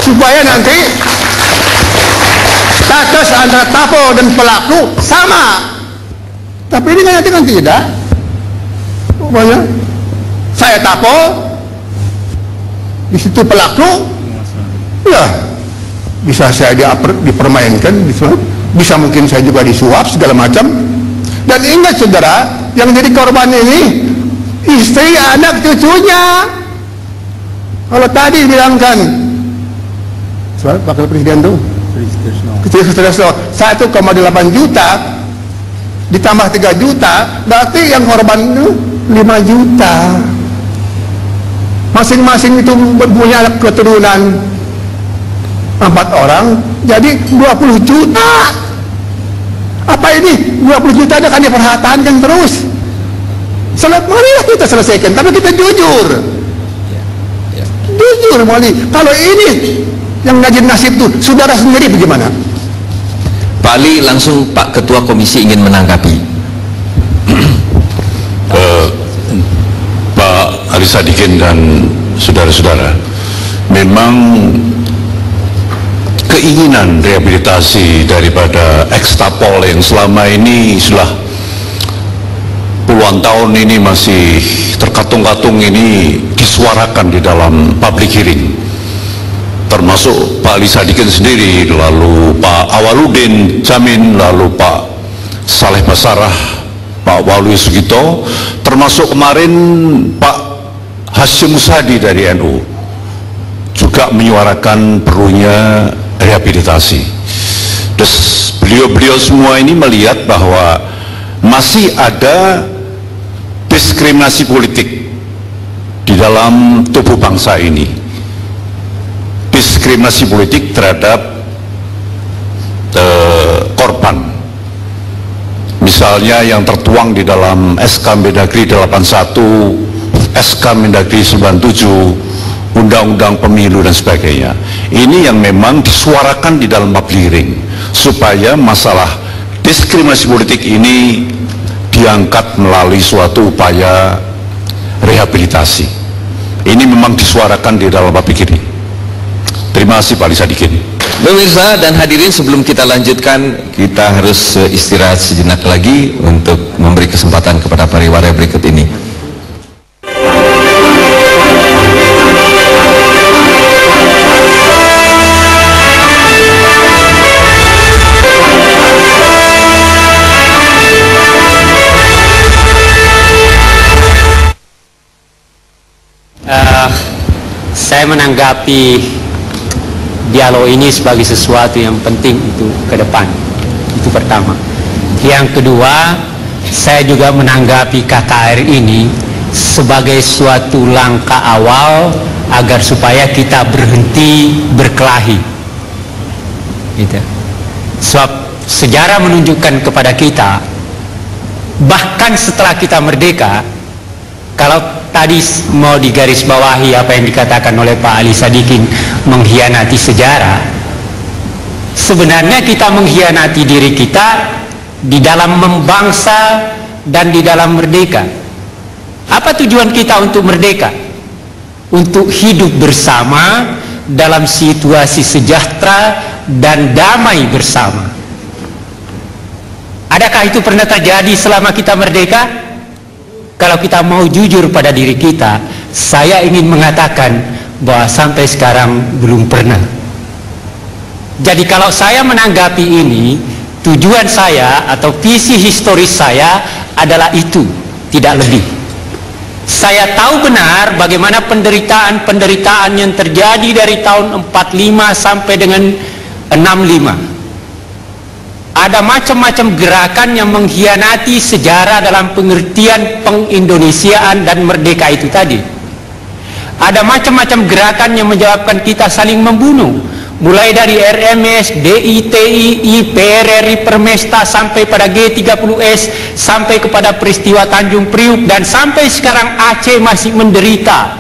supaya nanti status antara tapo dan pelaku sama. Tapi ini nanti kan tidak. Pokoknya saya tapo, di situ pelaku, ya bisa saya dipermainkan, bisa mungkin saya juga disuap segala macam. Dan ingat saudara, yang jadi korban ini istri, anak, cucunya. Kalau tadi bilangkan Wakil Presiden tuh 1,8 juta ditambah 3 juta, berarti yang korban itu 5 juta. Masing-masing itu punya keturunan 4 orang, jadi 20 juta. Apa ini? 20 juta akan diperhatikan terus. Marilah kita selesaikan, tapi kita jujur. Jujur, Mali. Kalau ini yang ngajin nasib tuh, saudara sendiri bagaimana? Pak Ali, langsung Pak Ketua Komisi ingin menanggapi. Pak Ali Sadikin dan saudara-saudara, memang keinginan rehabilitasi daripada ex-Tapol yang selama ini sudah puluhan tahun ini masih terkatung-katung ini disuarakan di dalam public hearing, termasuk Pak Ali Sadikin sendiri, lalu Pak Awaludin Jamin, lalu Pak Saleh Basarah, Pak Waluyo Sugito, termasuk kemarin Pak Hashim Musadi dari NU juga menyuarakan perlunya rehabilitasi. Terus beliau-beliau semua ini melihat bahwa masih ada diskriminasi politik di dalam tubuh bangsa ini, diskriminasi politik terhadap korban. Misalnya yang tertuang di dalam SK Mendagri 81, SK Mendagri 97, Undang-Undang Pemilu dan sebagainya. Ini yang memang disuarakan di dalam public hearing, supaya masalah diskriminasi politik ini diangkat melalui suatu upaya rehabilitasi. Ini memang disuarakan di dalam public hearing. Terima kasih Pak Ali Sadikin. Pemirsa dan hadirin, sebelum kita lanjutkan, kita harus istirahat sejenak lagi untuk memberi kesempatan kepada pariwara berikut ini. Saya menanggapi dialog ini sebagai sesuatu yang penting itu ke depan. Itu pertama. Yang kedua, saya juga menanggapi KKR ini sebagai suatu langkah awal agar supaya kita berhenti berkelahi. Gitu. Sebab sejarah menunjukkan kepada kita, bahkan setelah kita merdeka, kalau tadi mau digarisbawahi apa yang dikatakan oleh Pak Ali Sadikin mengkhianati sejarah, sebenarnya kita mengkhianati diri kita di dalam membangsa dan di dalam merdeka. Apa tujuan kita untuk merdeka? Untuk hidup bersama dalam situasi sejahtera dan damai bersama. Adakah itu pernah terjadi selama kita merdeka? Kalau kita mau jujur pada diri kita, saya ingin mengatakan bahwa sampai sekarang belum pernah. Jadi kalau saya menanggapi ini, tujuan saya atau visi historis saya adalah itu, tidak lebih. Saya tahu benar bagaimana penderitaan yang terjadi dari tahun 45 sampai dengan 65. Ada macam-macam gerakan yang mengkhianati sejarah dalam pengertian pengindonesiaan dan merdeka itu tadi. Ada macam-macam gerakan yang menyebabkan kita saling membunuh, mulai dari RMS, DITI, PRRI, Permesta, sampai pada G30S, sampai kepada peristiwa Tanjung Priuk, dan sampai sekarang Aceh masih menderita.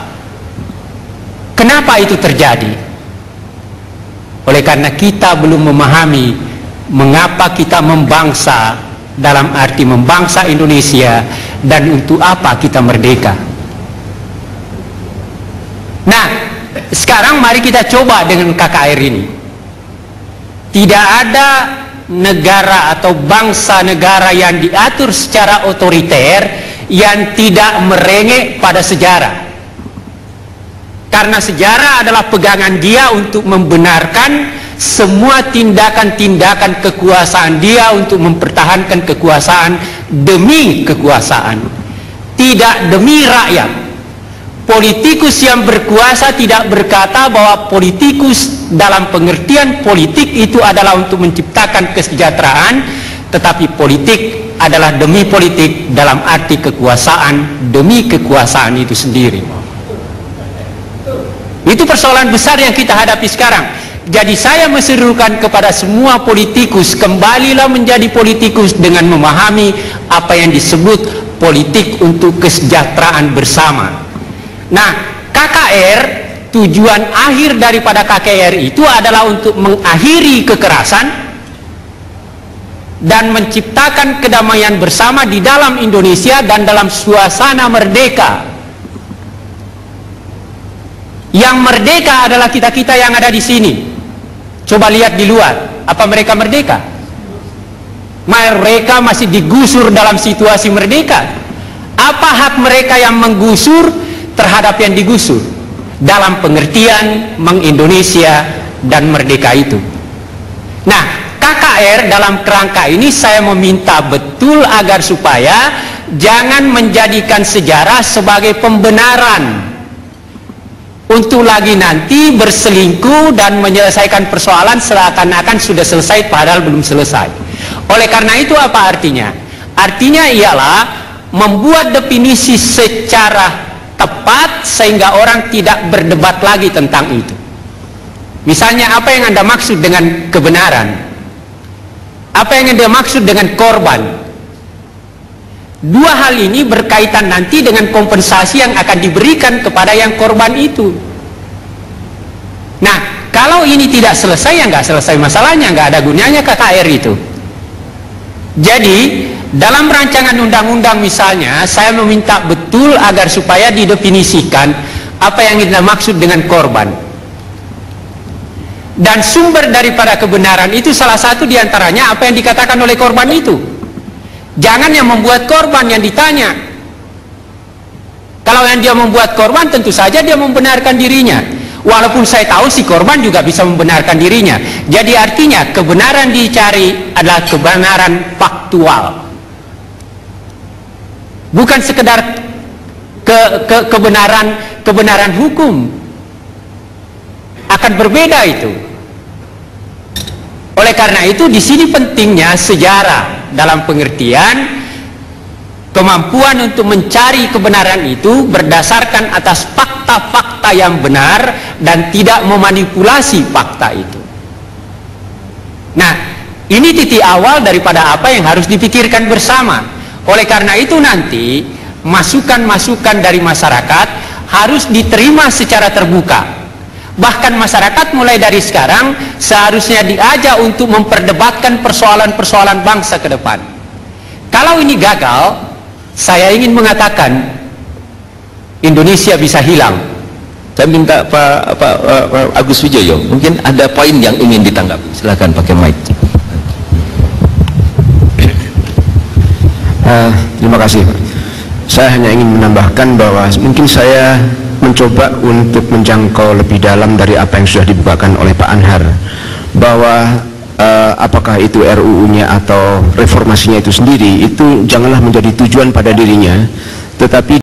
Kenapa itu terjadi? Oleh karena kita belum memahami mengapa kita membangsa, dalam arti membangsa Indonesia, dan untuk apa kita merdeka. Nah, sekarang mari kita coba dengan KKR ini. Tidak ada negara atau bangsa negara yang diatur secara otoriter yang tidak merengek pada sejarah. Karena sejarah adalah pegangan dia untuk membenarkan semua tindakan-tindakan kekuasaan dia untuk mempertahankan kekuasaan demi kekuasaan, tidak demi rakyat. Politikus yang berkuasa tidak berkata bahwa politikus dalam pengertian politik itu adalah untuk menciptakan kesejahteraan, tetapi politik adalah demi politik dalam arti kekuasaan demi kekuasaan itu sendiri. Itu persoalan besar yang kita hadapi sekarang. Jadi saya menserukan kepada semua politikus, kembalilah menjadi politikus dengan memahami apa yang disebut politik untuk kesejahteraan bersama. Nah, KKR, tujuan akhir daripada KKR itu adalah untuk mengakhiri kekerasan dan menciptakan kedamaian bersama di dalam Indonesia dan dalam suasana merdeka. Yang merdeka adalah kita-kita yang ada di sini. Coba lihat di luar, apa mereka merdeka? Mereka masih digusur dalam situasi merdeka. Apa hak mereka yang menggusur terhadap yang digusur dalam pengertian meng-Indonesia dan merdeka itu? Nah, KKR dalam kerangka ini saya meminta betul agar supaya jangan menjadikan sejarah sebagai pembenaran untuk lagi nanti berselingkuh dan menyelesaikan persoalan seakan-akan sudah selesai padahal belum selesai. Oleh karena itu apa artinya? Artinya ialah membuat definisi secara tepat sehingga orang tidak berdebat lagi tentang itu. Misalnya, apa yang Anda maksud dengan kebenaran? Apa yang Anda maksud dengan korban? Dua hal ini berkaitan nanti dengan kompensasi yang akan diberikan kepada yang korban itu. Nah, kalau ini tidak selesai, ya nggak selesai masalahnya, nggak ada gunanya KKR itu. Jadi dalam rancangan undang-undang misalnya, saya meminta betul agar supaya didefinisikan apa yang kita maksud dengan korban. Dan sumber daripada kebenaran itu salah satu diantaranya apa yang dikatakan oleh korban itu. Jangan yang membuat korban yang ditanya. Kalau yang dia membuat korban, tentu saja dia membenarkan dirinya. Walaupun saya tahu si korban juga bisa membenarkan dirinya. Jadi artinya kebenaran dicari adalah kebenaran faktual. Bukan sekedar kebenaran hukum. Akan berbeda itu. Oleh karena itu di sini pentingnya sejarah dalam pengertian kemampuan untuk mencari kebenaran itu berdasarkan atas fakta-fakta yang benar dan tidak memanipulasi fakta itu. Nah, ini titik awal daripada apa yang harus dipikirkan bersama. Oleh karena itu nanti masukan-masukan dari masyarakat harus diterima secara terbuka. Bahkan masyarakat mulai dari sekarang seharusnya diajak untuk memperdebatkan persoalan-persoalan bangsa ke depan. Kalau ini gagal, saya ingin mengatakan Indonesia bisa hilang. Saya minta Pak Agus Wijoyo, mungkin ada poin yang ingin ditanggapi. Silakan pakai mic. Terima kasih. Saya hanya ingin menambahkan bahwa mungkin saya mencoba untuk menjangkau lebih dalam dari apa yang sudah dibukakan oleh Pak Anhar, bahwa apakah itu RUU-nya atau reformasinya itu sendiri, itu janganlah menjadi tujuan pada dirinya, tetapi